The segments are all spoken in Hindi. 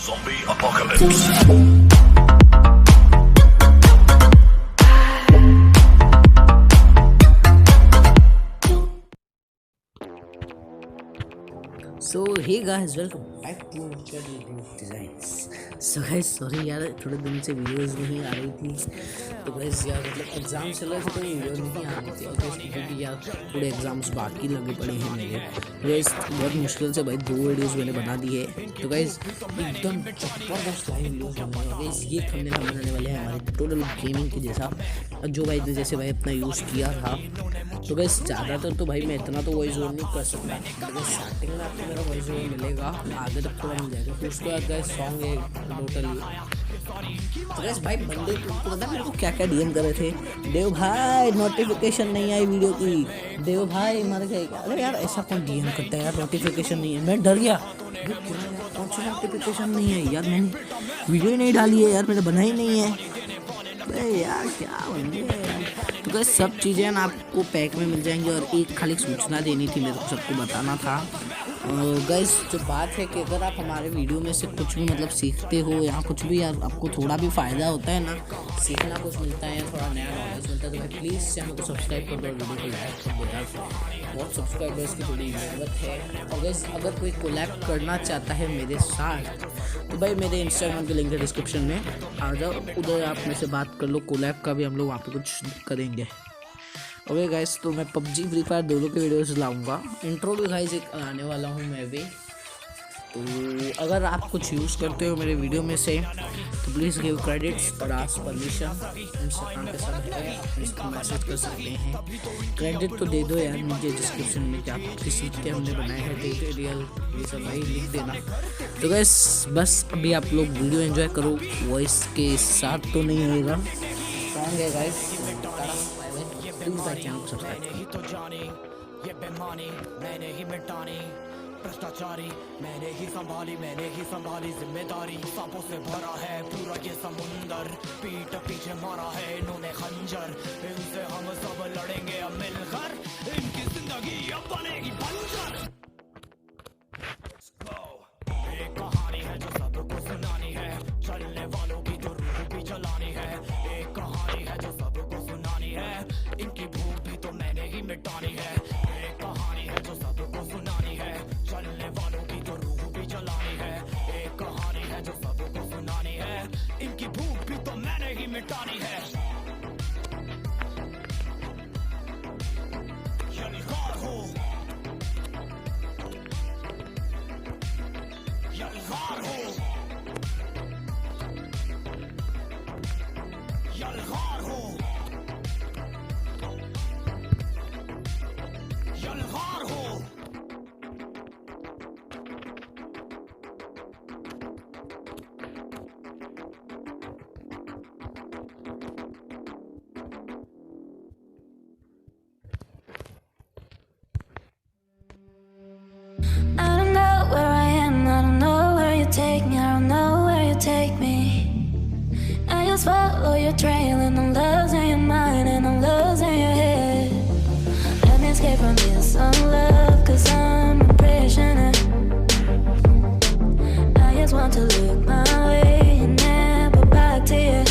Zombie apocalypse. So hey guys, welcome back to our channel Dzns. So guys, sorry यार थोड़े दिन से वीडियोस नहीं आ रही थी, तो गाइस यार मतलब एग्जाम चल रहे थे तो वीडियो नहीं आ रही थी और गाइस क्योंकि यार थोड़े एग्जाम्स बाकी लगे पड़े हैं मेरे। गाइस बहुत मुश्किल से भाई 2 वीडियोस मैंने बना दिए। तो गाइस एकदम जबरदस्त लाइव वीडियोस बनने वाले। गाइस ये थंबनेल हम बनाने वाले हैं हमारे टोटल गेमिंग के जैसा, जो भाई ने जैसे भाई अपना यूज़ किया था। तो गाइस ज़्यादातर तो भाई मैं इतना तो वॉइस ओवर नहीं कर सकता, लेकिन स्टार्टिंग में आपको मेरा वॉइस ओवर मिलेगा, आगे तक थोड़ा मिल जाएगा। फिर उसके बाद गाइस सॉन्ग है टोटली। तो गाइस भाई बंदे तुमको पता मेरे को क्या क्या डीएम कर रहे थे, देव भाई नोटिफिकेशन नहीं आई वीडियो की, देव भाई मर गए। अरे यार ऐसा कौन डीएम करता है यार, नोटिफिकेशन नहीं है। मैं डर गया, कौन सी नोटिफिकेशन नहीं है यार, मैंने वीडियो ही नहीं डाली है यार, मैंने बनाई नहीं है। अरे यार क्या बंदे यार। तो गाइस सब चीज़ें ना आपको पैक में मिल जाएंगी और एक खाली सूचना देनी थी, मेरे को सबको बताना था। गाइस जो बात है कि अगर आप हमारे वीडियो में से कुछ भी मतलब सीखते हो या कुछ भी यार आपको थोड़ा भी फ़ायदा होता है ना, सीखना कुछ मिलता है, थोड़ा नया नॉलेज मिलता है, तो भाई प्लीज़ चैनल को सब्सक्राइब कर दो, वीडियो को लाइक कर दो यार, बहुत सब्सक्राइबर्स की थोड़ी ज़रूरत है। और गाइस अगर कोई कोलैब करना चाहता है मेरे साथ तो भाई मेरे इंस्टाग्राम के लिंक है डिस्क्रिप्शन में, आ जाओ उधर आप मेरे से बात कर लो, कोलैब का भी हम लोग वहाँ पे कुछ करेंगे। ओके गाइस, तो मैं पबजी फ्री फायर दोनों के वीडियोस लाऊंगा। इंट्रो भी गाइस एक आने वाला हूँ मैं भी। तो अगर आप कुछ यूज़ करते हो मेरे वीडियो में से तो प्लीज़ गिव क्रेडिट्स और आस्क परमिशन। इंस्टाग्राम पे सब है, आप इसको मैसेज कर सकते हैं। क्रेडिट तो दे दो यार मुझे डिस्क्रिप्शन में, क्या किसी के हमने बनाए हैं ट्यूटोरियल ये सब भाई लिख देना। तो गाइस बस अभी आप लोग वीडियो एंजॉय करो, वॉइस के साथ तो नहीं होएगा, सॉन्ग है गाइस। ये बेमानी मैंने ही मिटानी, भ्रष्टाचारी मैंने ही संभाली जिम्मेदारी। सांपों से भरा है पूरा ये समुंदर, पीठ पीछे मारा है इन्होंने खंजर। इनसे हम सब लड़ेंगे अब मिलकर, इनकी जिंदगी अब बनेगी बंजर। एक कहानी है जो सबको सुनानी है, चलने वालों की जो रूह भी जलानी है। एक कहानी है जो सबको सुनानी है, इनकी भूख भी तो मैंने ही मिटानी है। एक कहानी है जो सबको सुनानी है, चलने वालों की जो रूह भी जलानी है। एक कहानी है जो सबको सुनानी है, इनकी भूख भी तो मैंने ही मिटानी है। यलगार हो, यलगार हो, यलगार हो, यलगार हो। I don't know where I am, I don't know where you take me, I don't know where you take me. I just follow your trail and I'm losing your mind and I'm losing your head. Let me escape from this love, cause I'm a prisoner. I just want to look my way and never back to you.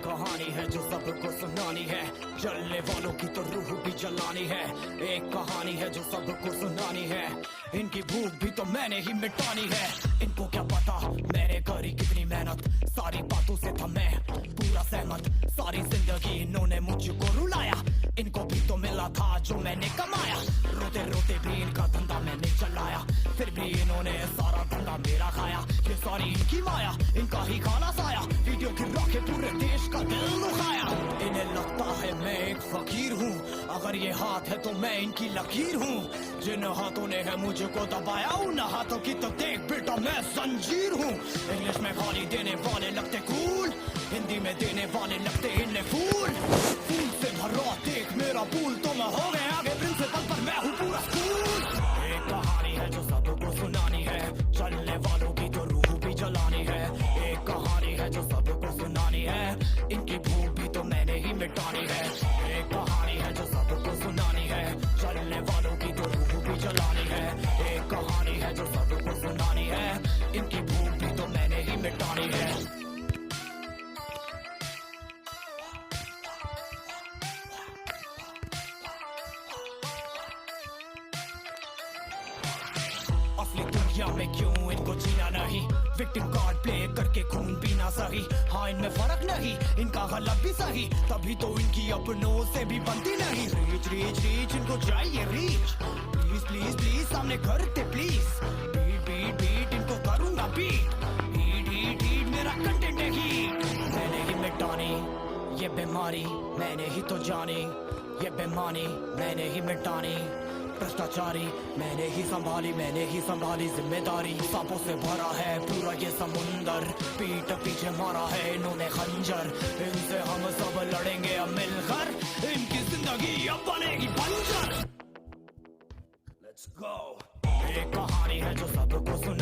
कहानी है जो सबको सुनानी है, जलने वालों की तो रूह भी जलानी है। एक कहानी है जो सबको सुनानी है, इनकी भूख भी तो मैंने ही मिटानी है। इनको क्या पता मैंने करी कितनी मेहनत, सारी बातों से था मैं पूरा सहमत। सारी जिंदगी इन्होंने मुझको रुलाया, इनको भी तो मिला था जो मैंने कमाया। रोते रोते भी इनका धंधा मैंने चलाया, फिर भी इन्होंने सारा धंधा मेरा खाया। ये सारी इनकी माया, इनका ही खाना साया, वीडियो गिरा के पूरे देश का दिल दुखाया। इन्हें लगता है मैं एक फकीर हूँ, अगर ये हाथ है तो मैं इनकी लकीर हूँ। जिन हाथों ने है मुझको दबाया, उन हाथों की तो देख बेटा मैं जंजीर हूँ। इंग्लिश में गाली देने वाले लगते कूल, हिंदी में देने वाले लगते इन्हें फूल। फूल से भरा देख मेरा पूल, तो मैं हो गया आगे प्रिंसिपल पर मैं हूँ पूरा स्कूल। एक कहानी है जो सबको सुनानी है, चलने वालों की तो रूह भी जलानी है। एक कहानी है जो सबको सुनानी है, इनकी भूख भी तो मैंने ही मिटानी है। एक कहानी है जो सबको सुनानी है, चलने वालों की तो रूह भी जलानी है। एक कहानी है जो सबको सुनानी है, इनकी भूख भी तो मैंने ही मिटानी है। असली दुनिया में क्यों इनको जीना नहीं, विक्टिम कार्ड प्ले करके खून पीना सही। हाँ इनमें फर्क नहीं, इनका गलत भी सही, तभी तो इनकी अपनों से भी बनती नहीं। रीच रीच रीच इनको चाहिए रीच, प्लीज प्लीज प्लीज सामने करते प्लीज। बीट बीट बीट इनको करूंगा बीट, हीट हीट हीट मेरा कंटेंट है हीट। मैंने ही मिटानी ये बीमारी, मैंने ही तो जानी ये बेमानी, मैंने ही मिटानी भ्रष्टाचारी। मैंने ही संभाली जिम्मेदारी। सांपों से भरा है पूरा ये समुंदर, पीठ पीछे मारा है इन्होंने खंजर। इनसे हम सब लड़ेंगे अब मिलकर, इनकी जिंदगी अब बनेगी बंजर। Let's go। एक कहानी है जो सबको सुन